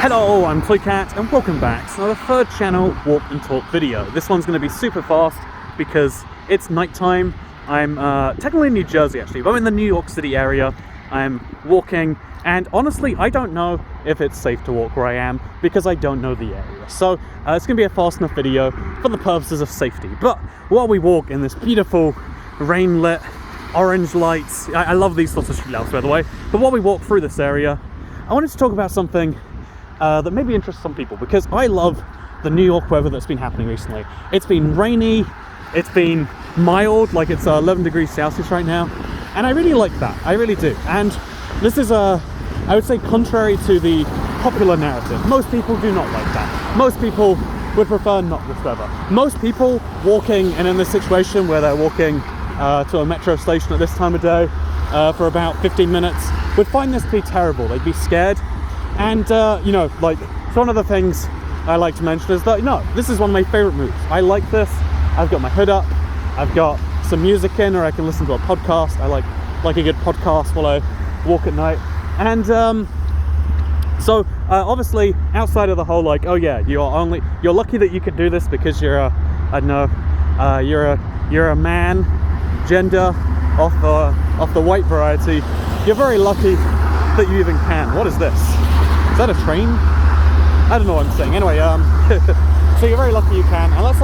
Hello, I'm Toycat and welcome back to the third channel walk and talk video. This one's going to be super fast because it's nighttime. I'm technically in New Jersey actually, but I'm in the New York City area. I'm walking and honestly I don't know if it's safe to walk where I am because I don't know the area. So it's going to be a fast enough video for the purposes of safety. But while we walk in this beautiful rain-lit orange lights, I love these sorts of street lamps by the way, but while we walk through this area, I wanted to talk about something that maybe interests some people, because I love the New York weather that's been happening recently. It's been rainy, it's been mild, like it's 11 degrees Celsius right now, and I really like that, I really do. And this is I would say contrary to the popular narrative. Most people do not like that. Most people would prefer not this weather. Most people walking and in this situation where they're walking to a metro station at this time of day for about 15 minutes would find this to be terrible. They'd be scared. And you know, like, so one of the things I like to mention is that, no, this is one of my favorite moves. I like this. I've got my hood up, I've got some music in, or I can listen to a podcast. I like a good podcast while I walk at night. And so obviously outside of the whole like, oh yeah, you're lucky that you could do this because you're I don't know, you're a man, gender of the white variety. You're very lucky that you even can. What is this? Is that a train? I don't know what I'm saying. Anyway, so you're very lucky you can, and let's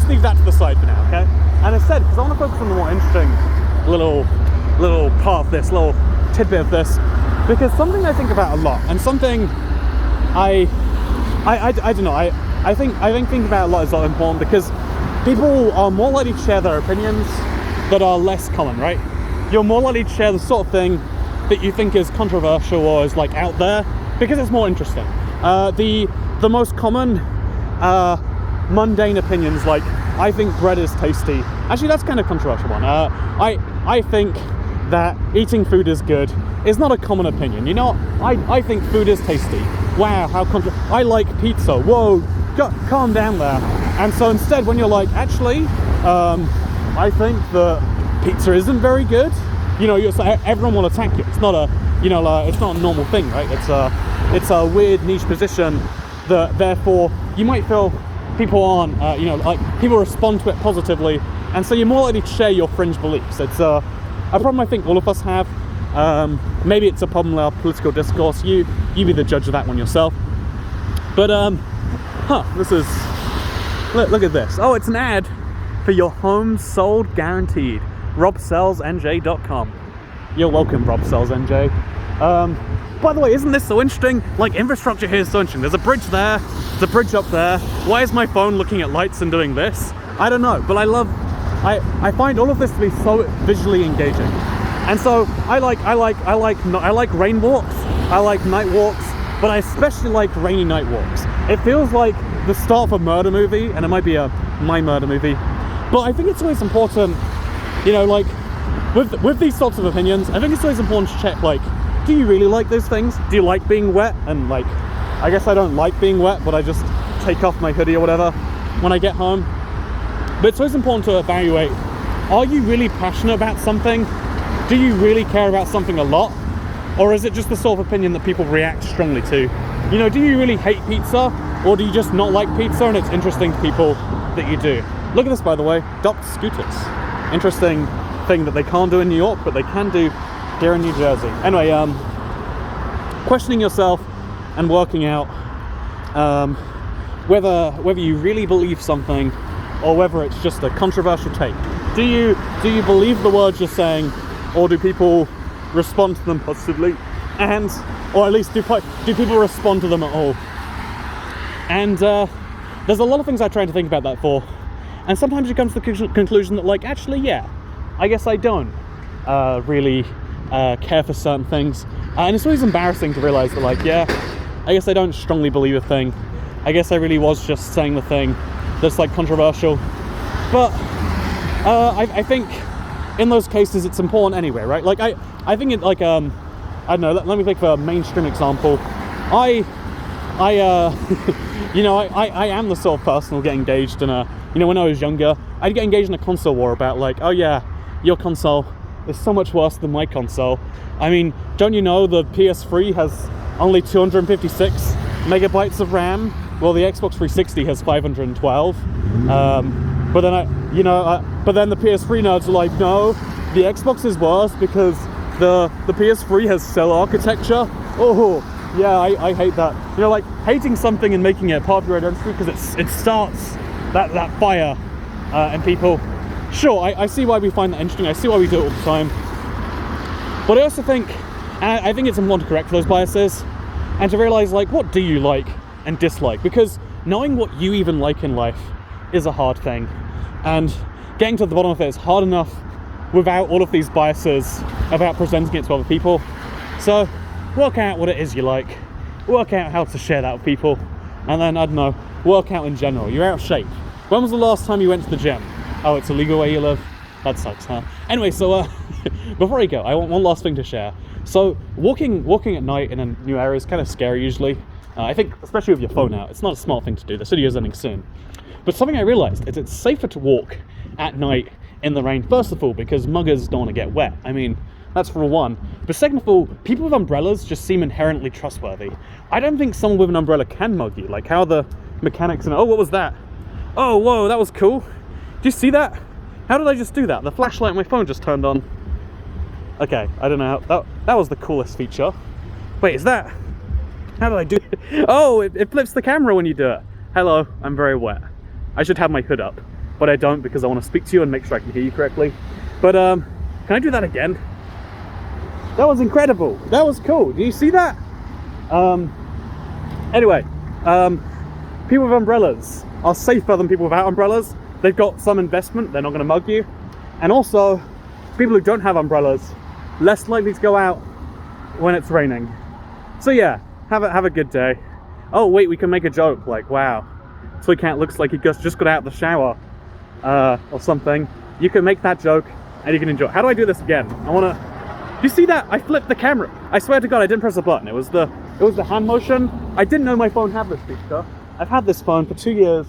leave that to the side for now, okay? And instead, because I want to focus on the more interesting little part of this, little tidbit of this, because something I think about a lot, and something I don't know, I think thinking about a lot is a lot important, because people are more likely to share their opinions that are less common, right? You're more likely to share the sort of thing that you think is controversial or is like out there because it's more interesting. The most common mundane opinions, like I think bread is tasty. Actually, that's kind of a controversial one. I think that eating food is good is not a common opinion. You know, I think food is tasty. Wow, how I like pizza. Whoa, calm down there. And so instead, when you're like, actually, I think that pizza isn't very good, you know, everyone will attack you. It's not a, you know, it's not a normal thing, right? It's a weird niche position that therefore you might feel people aren't, you know, like people respond to it positively, and so you're more likely to share your fringe beliefs. It's a problem I think all of us have. Maybe it's a problem with our political discourse. You be the judge of that one yourself. But this is, look at this. Oh, it's an ad for your home sold guaranteed. RobSellsNJ.com. You're welcome, RobSellsNJ. By the way, isn't this so interesting? Like, infrastructure here is so interesting. There's a bridge there, there's a bridge up there. Why is my phone looking at lights and doing this? I don't know, but I find all of this to be so visually engaging. And so I like rain walks, I like night walks, but I especially like rainy night walks. It feels like the start of a murder movie, and it might be my murder movie. But I think it's always important, you know, like with these sorts of opinions, I think it's always important to check, like, do you really like those things? Do you like being wet? And like, I guess I don't like being wet, but I just take off my hoodie or whatever when I get home. But it's always important to evaluate, are you really passionate about something? Do you really care about something a lot? Or is it just the sort of opinion that people react strongly to? You know, do you really hate pizza? Or do you just not like pizza and it's interesting to people that you do? Look at this, by the way, docked scooters. Interesting thing that they can't do in New York, but they can do here in New Jersey. Anyway, questioning yourself and working out whether you really believe something or whether it's just a controversial take. Do you believe the words you're saying, or do people respond to them positively? And, or at least do people respond to them at all? And there's a lot of things I try to think about that for, and sometimes you come to the conclusion that, like, actually, yeah, I guess I don't really care for certain things. And it's always embarrassing to realize that, like, yeah, I guess I don't strongly believe a thing. I guess I really was just saying the thing that's, like, controversial. But I think in those cases it's important anyway, right? Like, I think it, like, I don't know, let me think of a mainstream example. You know, I am the sort of person who'll get engaged in you know, when I was younger, I'd get engaged in a console war about, like, oh yeah, your console is so much worse than my console. I mean, don't you know the PS3 has only 256 megabytes of RAM. Well, the Xbox 360 has 512. But then the PS3 nerds are like, no, the Xbox is worse because the PS3 has cell architecture. Oh, yeah, I hate that. You know, like hating something and making it part of your identity because it starts that fire in people. Sure, I see why we find that interesting. I see why we do it all the time. But I also think, and I think it's important to correct those biases and to realize, like, what do you like and dislike? Because knowing what you even like in life is a hard thing. And getting to the bottom of it is hard enough without all of these biases about presenting it to other people. So work out what it is you like, work out how to share that with people, and then, I don't know, work out in general. You're out of shape. When was the last time you went to the gym? Oh, it's illegal where you live? That sucks, huh? Anyway, so before I go, I want one last thing to share. So walking at night in a new area is kind of scary usually. I think, especially with your phone out, it's not a smart thing to do. The city is ending soon. But something I realized is it's safer to walk at night in the rain, first of all, because muggers don't want to get wet. I mean, that's for one. But second of all, people with umbrellas just seem inherently trustworthy. I don't think someone with an umbrella can mug you. Like, how the mechanics and, oh, what was that? Oh, whoa, that was cool. Did you see that? How did I just do that? The flashlight on my phone just turned on. Okay, I don't know how, that was the coolest feature. Wait, is that? How did I do it? Oh, it flips the camera when you do it. Hello, I'm very wet. I should have my hood up, but I don't because I want to speak to you and make sure I can hear you correctly. But can I do that again? That was incredible. That was cool. Do you see that? Anyway, people with umbrellas are safer than people without umbrellas. They've got some investment. They're not going to mug you. And also, people who don't have umbrellas, less likely to go out when it's raining. So yeah, have a good day. Oh wait, we can make a joke like, wow, Toy Cat looks like he just got out of the shower or something. You can make that joke and you can enjoy it. How do I do this again? You see that? I flipped the camera. I swear to God, I didn't press a button. It was the hand motion. I didn't know my phone had this feature. I've had this phone for 2 years.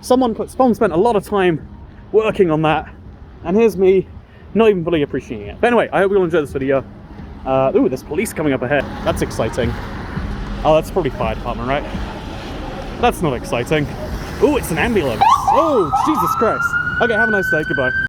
Someone spent a lot of time working on that, and here's me not even fully appreciating it. But anyway, I hope you'll enjoy this video. Ooh, there's police coming up ahead. That's exciting. Oh, that's probably fire department, right? That's not exciting. Ooh, it's an ambulance. Oh, Jesus Christ. Okay, have a nice day. Goodbye.